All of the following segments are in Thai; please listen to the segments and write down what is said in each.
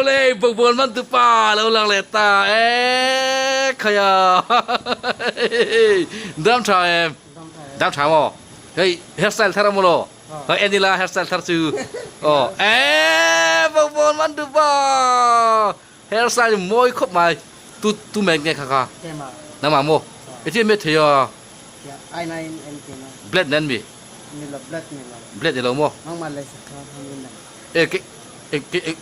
เลยบุกบอลมันตุป่าแล้วลังเลตาขยะดำชาดำชาโมเฮ้ยเฮร์สไตล์ทาร์โมโลเฮ้ยเอ็นดิลาเฮร์สไตล์ทาร์ซูโอ้บุกบอลมันตุป่าเฮร์สไตล์มวยครบไหมtu mainไงค่ะน้ำมันโมไอ้ที่ไม่เที่ยวไอ้นายเอ็นเกมเบลดนั่นมีนี่ละเบลดนี่ละเบลดเดี๋ยวเราโมมังมาเลยสักข้าวทำยังไง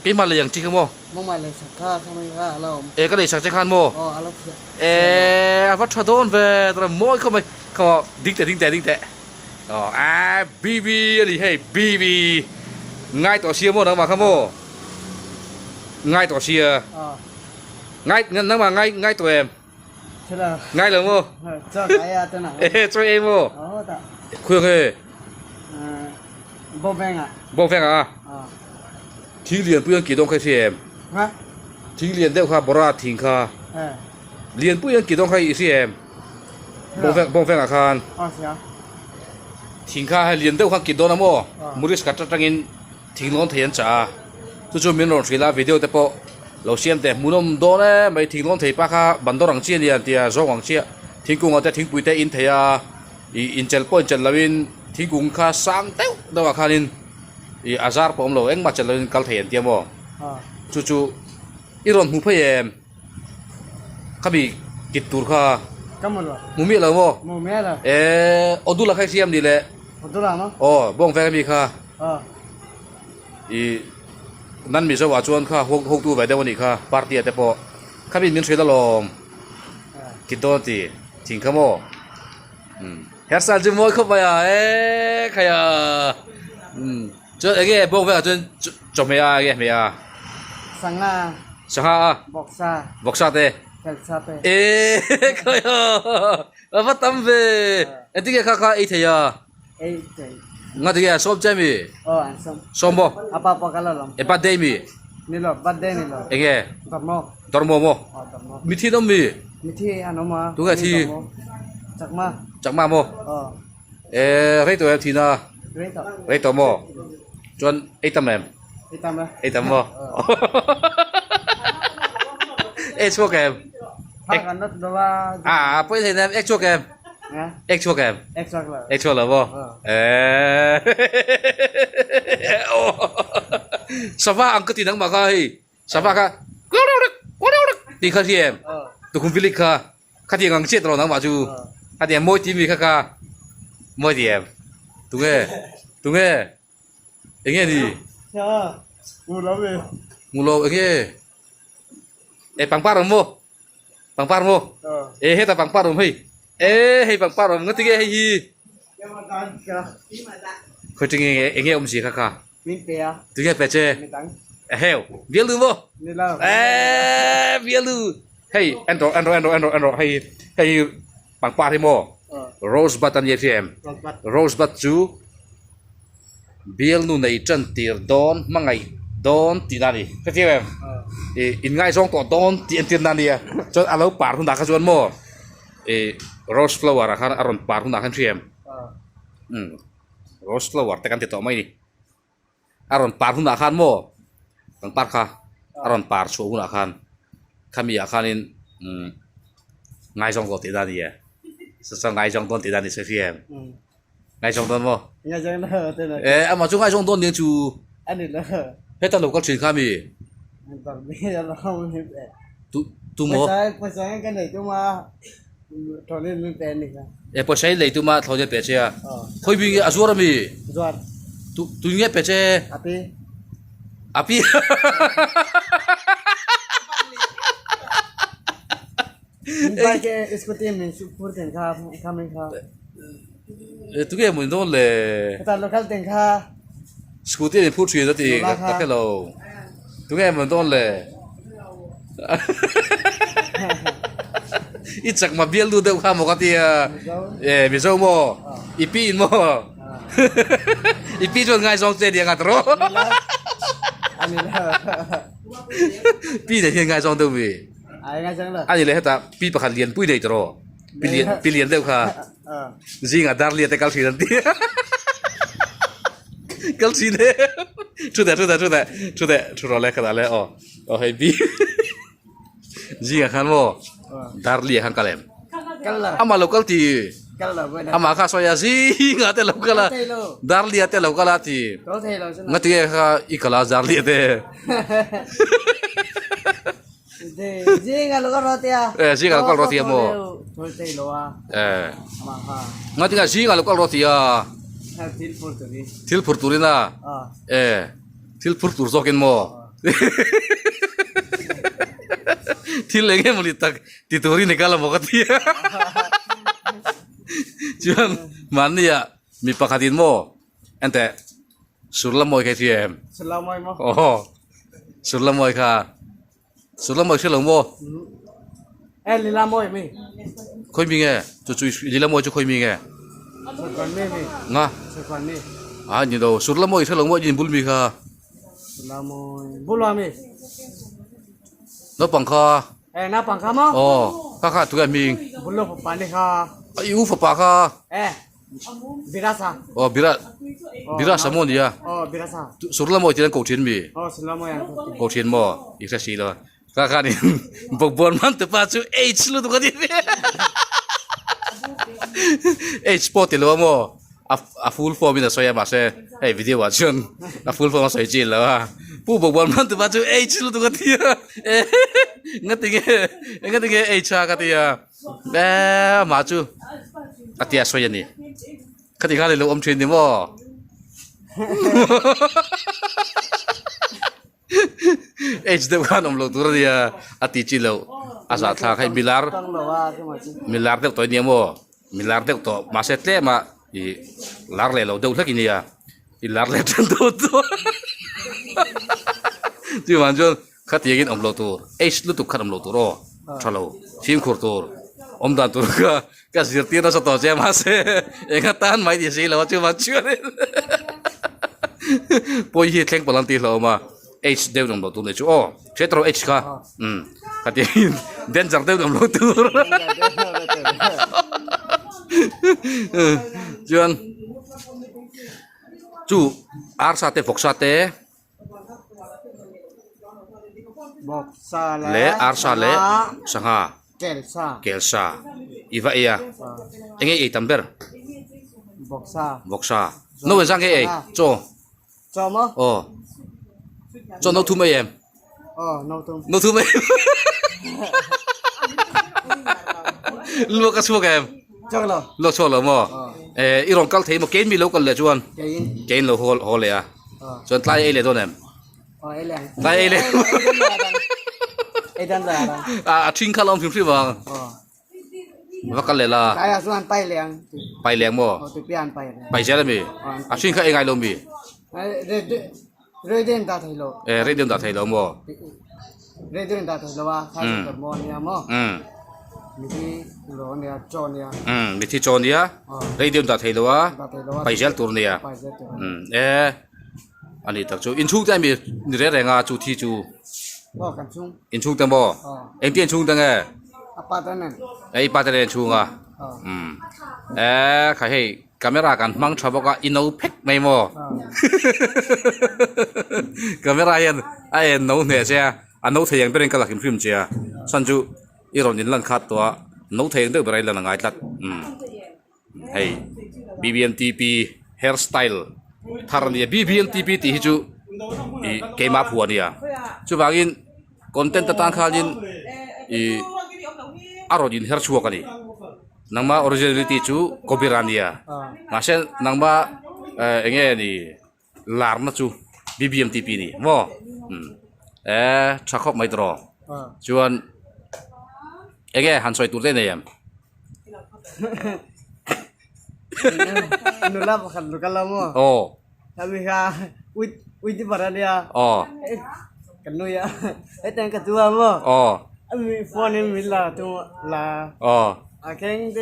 กี่มาเลยอย่างจริงโมมังมาเลยสักข้าวทำยังไงเราก็เลยสักเจ้าขันโมอ๋ออะไรวัดชาโดนเวตระมวยเข้าไปเขาดิ้งแต่อ๋อบีอะไรให้บีง่ายต่อเชียร์โมน้ำมันครับโมง่ายต่อเชียร์ง่ายงั้นน้ำมันง่ายตัวเองใช่แล้วง่ายเลยโมเจ้าใครอะตัวไหนช่วยเองโมอ๋อแต่เครื่องโบแฟงอ่ะทิ้งเรียนเพื่อนกี่ต้องใครเสียมฮะทิ้งเรียนเด็กข้าบราทิ้งข้าเรียนเพื่อนกี่ต้องใครเสียมโบแฟงอาคารอ๋อเสียทิ้งข้าให้เรียนเด็กข้ากี่โดนนะโมมุริสกัดจังอินทิ้งน้องเทียนจ่าจู่ๆมีน้องศิลาวิดีโอเตปเราเสียมแต่มุนมโดนเนี่ยไม่ทิ้งน้องเทียป้าข้าบันดอรังเชียเนี่ยเดียจงหวังเชียทิ้งกุ้งเอาแต่ทิ้งปุ๋ยแต่อินเทียอินเจลปอินเจลลาวินทิ้งกุ้งข้าสังเต้าเดี๋ยวข้านินอาซาร์ผมเราเอ็งมาเจริญกัลเทียนเตียมบ่จู่ๆอีรอนหูพยมข้ามีกิดตูร์ข้ากัมมันวะมุมีอะไรบ่มุมีอะไรอดูละใครเสียมดีเลยอดูละมั้งอ๋อบ้องแฟมีข้านั่นมีสวัสดิ์ชวนข้าหกตัวไปเดี๋ยววันนี้ข้าปาร์ตี้แต่พอข้ามีมินช่วยตลอดกิดตัวตีทิ้งข้าโม่เฮร์ซัลจะมวยเข้าไปใครจนไอ้บ้องแฟจนจบไม่ได้ไม่ได้สังหาบอกซาเต้เฮลซาเต้ใครว่าตั้มเว้ไอ้ที่แกข้าไอ้เทียงั้นที่แกชอบใจมั้ยอันชอบบ่apa kalau lamปัดเดมี่นี่หรอปัดเดนี่หรอไอ้แกตอร์โมโมมีที่ต้องมีอันนั้นมาทุกที่จักมาโมเรื่องตัวทีน่ะเรื่องตัวโมจนไอ้ตั้มโมชัวแกมไปที่นั่นชัวแกมชัวแกมชัวแล้วบ่สภาพอังกฤษที่นั่งมาค่ะสภาพค่ะดีค่ะที่ตุกุมฟิลิกค่ะค่ะที่อังกฤษเรานั่งมาจูค่ะที่มวยทีมค่ะมวยที่ตุงเอย่างเงี้ยดิมูลเลยอย่างเงี้ยปังปารมโมเฮ้แต่ปังปารมให้ปังปารมงั้นที่ให้เขาจะเงี้ยสิค่ะมินเปียถึงเปเช่เฮ้ยเบียลูโมเบียลูเฮ้ยแอนโดให้ปังปาให้โมโรสบัตตันเยทีเอ็มโรสบัตจูเบียลูในจันทีร์ดอนมังไงดอนตีนาดีเข้าใจไหมอินไงส่งตัวดอนตีนาดีจนเราปาร์หุ่นดักขจวนโมโรสฟลาวร์อารุณปาร์หุ่นดักขันเทียมโรสฟลาวร์แต่กันติดต่อไม่ดีอารอนปาร์หุ่นอาคารโม่ตั้งปาร์ค่ะอารอนปาร์ชัวหุ่นอาคารข้ามีอาคารนี้ง่ายจงตัวติดได้ดีสังง่ายจงตัวติดได้ดีเสียง่ายจงตัวโม่ง่ายจงตัวอามาช่วยง่ายจงตัวเนี่ยจูอันนี้เลยเฮ้ยตลกก็ชินข้ามีตอนนี้เราไม่เป็นtu mo pasal kan itu mah thonin mi pen ni kan pasal le tu mah thonin pe che khoi bi azur mi azur tu nge pe che api Baik ke diskusi ni super tengah kami kah tu ke mun don le kita lokal tengah diskusi niพูดคุยtadi tak ke lo tu ke mun don le Icak ma biel lu deu kamu katia bisa mo ipin mo ipi jual ngai song dia ngatro pi de ngai song deu mi ngai song la ani le ta pi pakhan lian pui dei tro pi lian deu kha zinga dar lian te kal sinan ti kal sine 出的出了来看到了哦还比几个看么darli kan kalem Kala. ama lokal ti Kala ba na. ama ka soya si ngate lokal Telo. darli ate lokal ti Ko telo sana. ngati ka ikala darli ate De, jinga lo roti ya. jinga lokal roti mo Ko telo ah. Ama ha. ngati ka jinga lokal roti ya Ha til por tu ni. til purturina til purtur zokin mo til lenge muli tak tituri nikala mo kati cuman mana ya mi pakatin mo ente surla mo kai tiem Selamai mo. surla mo silong mo Lila moi mi. khoi mi nge chu lila mo chu khoi mi nge Sekon mi. nga Sekon mi. ni do surla mo silong mo jin bul mi kha Selamoi. Bulu mi. no pang kha Na pang kamo. kha tu ga ming Bulu pani kha. ayu fa pa kha Birasa. bira samo dia Birasa. surla mo jian ko chin mi Selamoi yang ko chin mo iksa si lo ka ni bokbon man te pa chu h lu tu ka di h spot lo mo a full form in soya ma se video wa chun a full form so ji lo pu bokbon man te pa chu h lu tu ka di ngati ge h ka ti ya ma chu atia soya ni ka ti ga le lo om chin ni mo h de kan om lo tur dia ati chi lo asa tha khai milar tang lo wa ke ma chi. milar de to ni mo milar de to ma se tle ma i lar le lo de thak ni ya i lar le tan to ji wan jo khat yegin om lo tur h lu tu khat om lo tur ro chalo sim khur tur om da tur ka sir ti na sa to je ma se enga tan mai di si lo chu ma chu poi hi thleng palan ti lo ma h deu dom lo tu ne chu chetro h ka kati danger deu dom lo tu chuan chu ar sa te phok sa te Bok sa le ar sa le sanga kel sa. kel sa iwa ya enge e tamber Bok sa. no wen sang ke e cho Cho mo. cho no thu me em No tum. no thu me lu ka su ka em Cho lo. lo cho lo mo i rong kal thei mo ken mi lo kal le chuan Kain. ken lo hol le a chuan tlai e le don em Elang. tlai e le Dan da. a thing khalom phim phim wang wa kal le la Kaya suan pai liang. pai leng mo Tu pian pai. pai se la mi a thing kha e ngai lo mi Re den da thai lo. re dem da thei lo mo Re den da thai lo wa. Kha su mo ni mo. Mi lo ni cho ni. mi thi chon dia re dem da thei lo wa Da thai lo wa. pai sel tur ni a Pai se tu. ani tak chu in chu tai mi ni re nga chu thi chu Bo kan chung. in chu tang bo em tien chu tang e Apa ta nan? ei pa te chu nga khai hei camera kan mang thabo ka ino phek mai mo camera yan ai no ne che a no theyang berin kala kim phim che san chu i ron din lan khat to no theyang de berai lan ngai tat hei BBMTP hairstyle thar ni BBMTP ti hi chu i kema phuan ya chu bangin content ta tang khalin i arodin hair chuak ani nangma originality chu copyrania ngasen nangma enge ni larna chu BBMTP ni mo chakhop mai tro chuan enge hansoi tur de ne yam Nula kan lu kala mo. Kami ka wit di para dia. Kan lu ya. Tang ketua mo. Ami phone mi la tu la. Akeng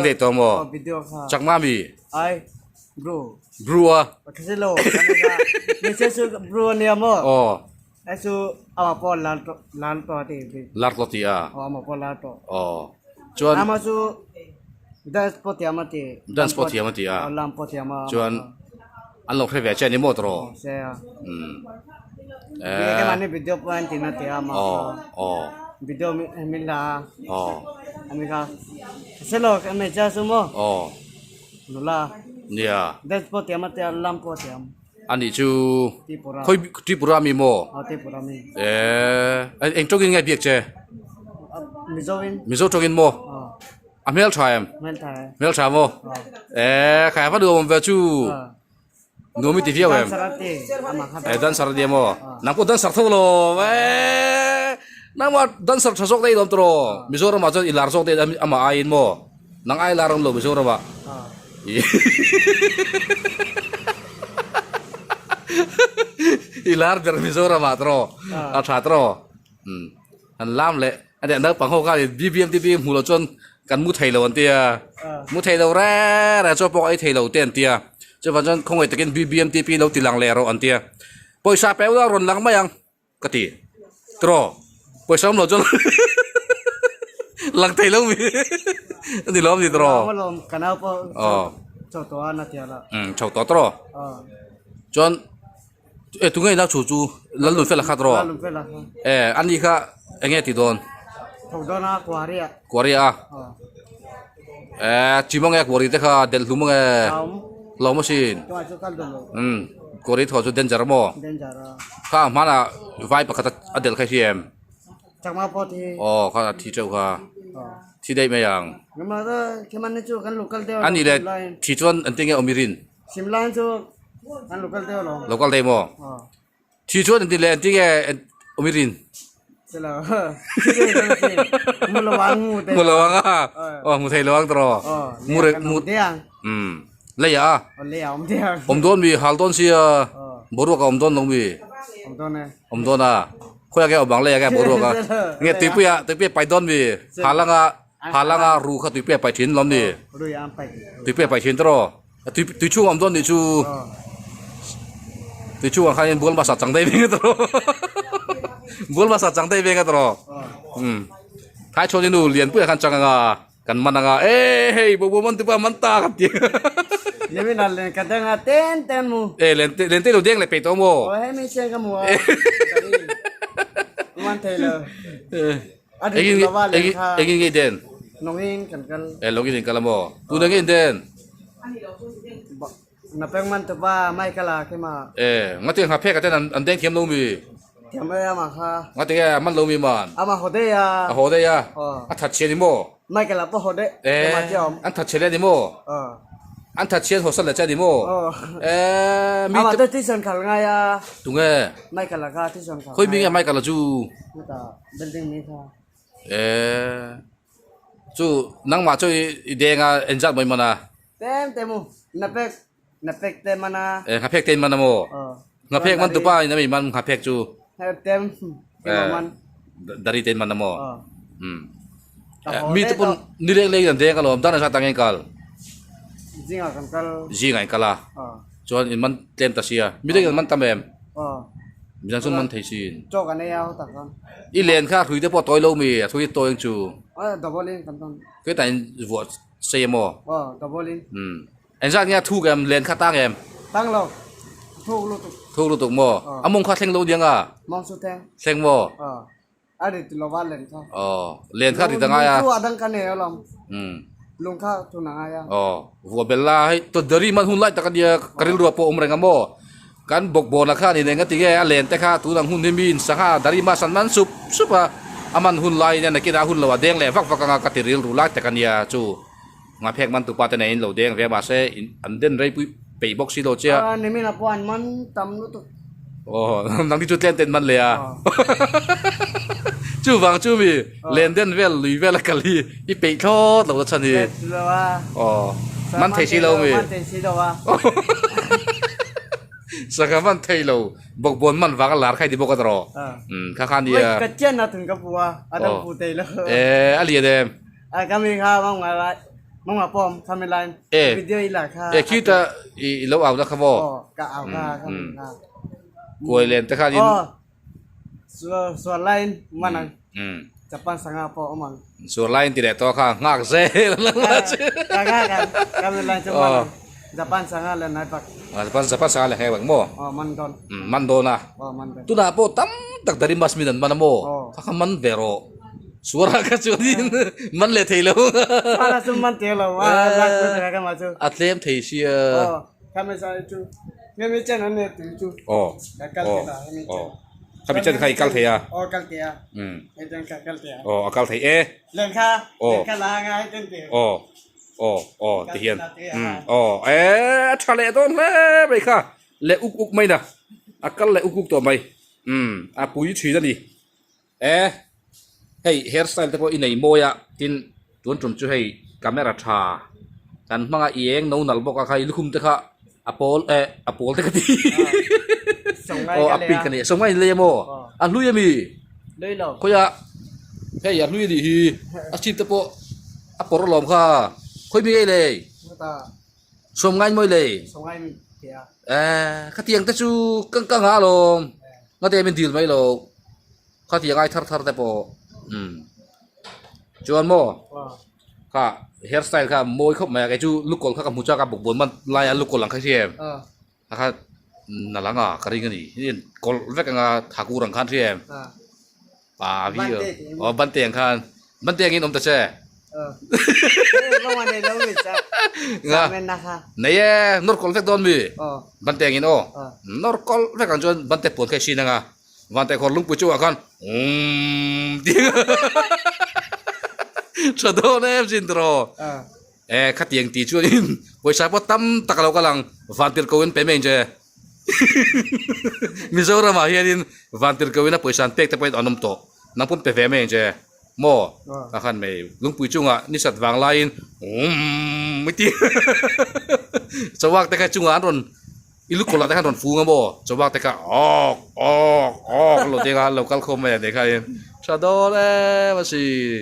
de to mo video ka. chakma mi Ai bro. brua Kasi lo kami ka. Message bro ni mo. Asu ama po lan to ti. larlotia Ama po lan to. chuan Ama su dance pot ya mati. dance pot ya mati Lam pot ya ma. chuan อันลงเพลย์เช่นนี้หมดหรอ ใช่eh แค่มันนี่วิดีโอพันที่นั่นที่อามา oh วิดีโอมิลลา oh อเมริกาเสร็จแล้วอเมริกาสมมติ oh นุล่า เนี่ย เด็กพอเตรียมมาเตรียมลำพอเตรียม อันนี้จู ที่ปุระ ค่อยที่ปุรามีโม ที่ปุระมี เอ็งจกินไงเบียกเจ มิโซวิน มิโซจกินโมอ่ะเมลทราย เมลไทย เมลทรายโมใครว่าดูมันเวจูนูมิติเฟียวเอ็ม สระตีอามาครับ ดันสารเดียโมนักพูดดันสารทั่วโลกนักว่าดันสารชกได้ลมตรอมิโซรามาจนอิลาร์ชกได้อามาไอ้โมนังไอ้ลาร์มโลมิโซรามาอิลาร์เดอร์มิโซรามาตรออาชาตรออันล้ำเลยอันเดียนักปังโฮกันบีบีหูเราจนกันมุไทยเราอันเดียมุไทยเราแร่แต่ชอบพวกไอ้ไทยเราเตี้ยนเดียจะพันจันคงไอ้ตะกินBBMTPเราตีหลังเลเราอันเดียปอยซาเปล่ารอนหลังไม่ยังกติตรอปอยซามเราจนหลังไทยเรามีอันนี้ล้อมดีตรอว่าลมกันเอาพอจบตัวนัดเดียวละชาวต่อตรอจนทุกอย่างนักชูจูลันลุนเฟลขัดตรออันนี้ค่ะเงี้ยติดโดนถูกโดนนะกวารีอ่ะจิมงเอกวารีแต่ค่ะเดลลุมงเอลมสินกวารีถอดจุดเดนจาร์โมข้ามันอ่ะไว้ประกาศอเดลแค่ทีเอ็มจากมาพอทีข้าที่เจ้าค่ะที่ได้ไหมยังงั้นมาก็แค่มันนี่จูกันลูกกันเดียวอันนี้เลยที่ชวนอันที่เงี้ยอมิรินซิมลานจูกันลูกกันเดียวหรอลูกกันเดียวที่ชวนอันที่เลยอันที่เงี้ยอมิรินเสร็จแล้วมูลวังมูลวังมูไทยลวังตรอมูเดียงเลยอ่ะเลยอ่ะเดียงผมโดนมีฮัลโดนเสียบรัวกับผมโดนลงมีผมโดนอ่ะคุยกับผมบางเลยแกบรัวกับเงี้ยตีเปียไปโดนมีฮาลังรู้เขาตีเปียไปทิ้งล้มนี่ตีเปียไปทิ้งตรอตีชูผมโดนตีชูใครบุญภาษาจังได้ไหมตรอบุญภาษาจังได้ไหมกันตรอท้ายชนนี่หนูเรียนเพื่อกันจังกันมันเฮ้ยบุมันตัวมันตาครับจริงนี่ไม่นานเลยกันตั้งเต้นมูเล่นเต้นเราเด้งเลยไปตัวโมให้ไม่เชื่อกันมัวมันเทเลยเอ็งกินเด่นน้องอินกันน้องอินกันละโมตัวน้องอินเด่นนับเป็นมันตัวว่าไม่กล้าขึ้นมางั้นเตียงหาเพกกันอันเด้งเทียมลงมีเทียมไม่เอามาค่ะงั้นเตียงมันลงมีมันเอามาโหดยาทัดเชียนิโมไม่กล้าปะโหดมาเจ้าอันทัดเชียนิโมอันทัดเชียนหัวสั่นเลยเจ้านิโมมีตัวที่สำคัญไงตรงไม่กล้าค่ะที่สำคัญคุยมีไงไม่กล้าจูไม่ต่อเดินมีค่ะจูนั่งมาช่วยเด้งเอ็นจัดไม่มานะเต็มนับเป็กเต็มมานะหาเพกเต็มมานะโมหาเพกมันตัวป้ายนั่นไม่มันหาเพกจูเต็มมันdari ต็มมันนะโมมีตัวปุ่นนี่เล็กๆนั่นเด้งกันหรอตอนนั้นชาตังเองกันจริงไงกันละจนมันเต็มตาเสียมีเด็กมันทำแบบมีจังสุนมันเทชินโจกันเนี่ยเอาตักกันอีเลนค่ะคุยได้พอตัวเรามีคุยตัวยังจูดับเบิลลิงกันตอนก็แต่วัวเสียโมดับเบิลลิงเอ็นจากเนี้ยทุกแกมเลนค่าตั้งแกมตั้งเราทุกลูกโมอ่ะมงค่าเท่งโลเดียงอ่ะมองสุดแทงเท่งโมอันนี้ตัวว่าเลนเขาเลนค่าติดตั้งไงอ่ะตัวดังกันเนี่ยเราลงข้าวทุนไงอ่ะวัวเบลล่าให้ตัวเดรี่มันหุ่นไล่ตะกันเดียกระดิ่งรัวโปอมแรงกันโมกันบกบอลค่านี่เนี่ยก็ตีแกเลนแต่ค่าตัวดังหุ่นที่มีนสักค่าดาริมาสันมันสุปะอามันหุ่นไล่เนี่ยนักกีฬาหุ่นเราเด้งเลยฟักกันกระติริลรูไล่ตะกันเดียจูงาเพกมันตัวปาตเนนเราเด้งเรียบาเซอันเด่นไรไปบ็อกซี่โดเชียนี่มีนับวันมันตำลุตุนังที่จุดเล่นเต้นมันเลยอ่ะจูฟังจูมีเล่นเด่นเวลลุยเวลกันลีอีไปทอดเราจะนี่มันเทชิโลมีสักมันเทโลบอกบนมันฟังหลานใครที่บอกกันรอข้างนี้ก็เจนนะถึงกับบัวอะไรพูดเตลอะไรเดิมก็มีข้าวมั่งอะไรมั่งปอมทำเป็นไรวิดีโออีหลักค่ะคิดจะเราเอาแล้วครับบ่ก็เอาค่ะกวยเลนแต่ข้ายินส่วนไลน์มันจะปั้นสังอาปอมันส่วนไลน์ที่เด็ดตัวข้างงักเซ่แล้วกันเป็นไลน์จะมัน Japan sangat le nai pak. Japan sa le hewang mo Mandon. man do na Mandon. tu na po tam tak dari mas minan man mo ka man vero suara ka chunin man le thailo Para suman telo. Rak ko ka masu. atlem thei sia Kami sa itu. Memi channel ne tu. Kakal kita ini. kami chen khai kal theya Kal tia. Itu kakal tia. akal thei Len kha la nga ten te. ti hian thale don le bai kha le uk mai na akal le uk to mai a pui thui da ni hey hairstyle te po inei moya tin tun trum chu hey camera tha kan manga ieng no nal boka khai lukhum te kha apol te ka ti apin kan ni songai le mo a lu yami Lei lo. ko ya hey ya lu di hi a chip te po a por lom kha khoi mi le Ta som ngai moi le songai mi tia. ka tiang te chu kang ha lom nga te min dil mai lo ka tiang ai thar te po chuan mo ka hairstyle ka moi khop ma cái chu lukol kha ka mucha ka bok bon man lai a lukol lang kha siem kha na langa ka ring ni in kol vek nga thaku rang khan siem pa vi ban tiang khan ban tiang in om ta che Lo ma de lo mi cha. nga Men na ha. nei nor kol vek don mi ban tiang in nor kol vek ang jon ban te pon kha sin nga van te khor lung pu chu khan tiang chado ne jin dro khát tiền tí chuột in với sao bắt tâm tắc lâu cái lăng van tiền câu in pay mình chứ Mizoram mà hiện in van tiền câu in là पैसा pek tapi on nom to nang pun pay mình chứ mo akan mày lung pui chung à ni sat vang lain mấy tiếng chawak te ka chung an ron ilu kola te kan ron fu nga mo chawak te ka lo te ka local khom me de ka in chado le mà si